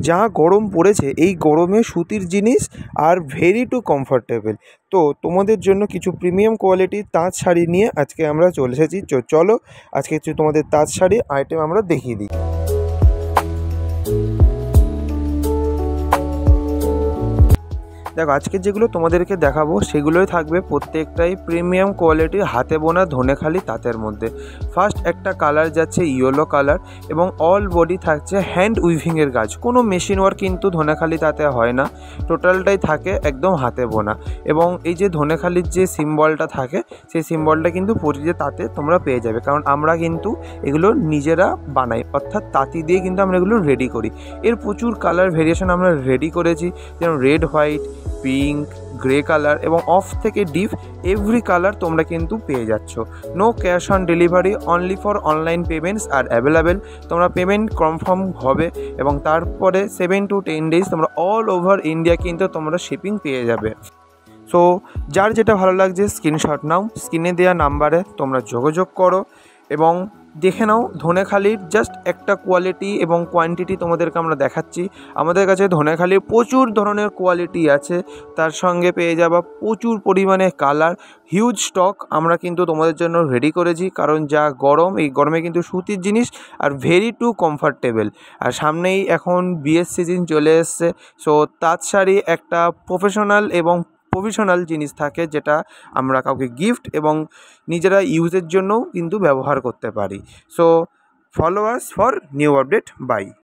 যা গরম পড়েছে এই গরমে সুতির জিনিস আর ভেরি টু কমফর্টেবল। তো তোমাদের জন্য কিছু প্রিমিয়াম কোয়ালিটির তাঁত শাড়ি নিয়ে আজকে আমরা চলে এসেছি। চলো আজকে কিছু তোমাদের তাঁত শাড়ি আইটেম আমরা দেখিয়ে দিই। দেখো, আজকে যেগুলো তোমাদেরকে দেখাবো সেগুলোই থাকবে প্রত্যেকটাই প্রিমিয়াম কোয়ালিটির হাতে বোনা ধনেখালি তাঁতের মধ্যে। ফার্স্ট একটা কালার যাচ্ছে ইয়েলো কালার এবং অল বডি থাকছে হ্যান্ড উইভিংয়ের কাজ, কোনো মেশিন ওয়ার্ক কিন্তু ধনেখালি তাঁতে হয় না, টোটালটাই থাকে একদম হাতে বোনা। এবং এই যে ধনেখালির যে সিম্বলটা থাকে সেই সিম্বলটা কিন্তু প্রতিটি তাঁতে তোমরা পেয়ে যাবে, কারণ আমরা কিন্তু এগুলো নিজেরা বানাই, অর্থাৎ তাঁতি দিয়ে কিন্তু আমরা এগুলো রেডি করি। এর প্রচুর কালার ভেরিয়েশন আমরা রেডি করেছি, যেমন red, white, pink, grey colour এবং অফ থেকে ডিপ এভরি কালার তোমরা কিন্তু পেয়ে যাচ্ছ। No cash on delivery, only for online payments are available. তোমরা পেমেন্ট কনফার্ম হবে এবং তারপরে 7 to 10 ডেজ তোমরা অল ওভার ইন্ডিয়া কিন্তু তোমরা শিপিং পেয়ে যাবে। সো যার যেটা ভালো লাগছে স্ক্রিনশট নাও, স্ক্রিনে দেওয়া নাম্বারে তোমরা যোগাযোগ করো এবং দেখে নাও। ধনেখালির জাস্ট একটা কোয়ালিটি এবং কোয়ান্টিটি তোমাদেরকে আমরা দেখাচ্ছি। আমাদের কাছে ধনেখালির প্রচুর ধরনের কোয়ালিটি আছে, তার সঙ্গে পেয়ে যাবা প্রচুর পরিমাণে কালার, হিউজ স্টক আমরা কিন্তু তোমাদের জন্য রেডি করেছি, কারণ যা গরম, এই গরমে কিন্তু সুতির জিনিস আর ভেরি টু কমফর্টেবল। আর সামনেই এখন বিয়ের সিজন চলে এসছে, সো তাঁত শাড়ি একটা প্রফেশনাল জিনিস থাকে, যেটা আমরা কাউকে গিফট এবং নিজেরা ইউজের জন্যও কিন্তু ব্যবহার করতে পারি। So follow us for new update. By.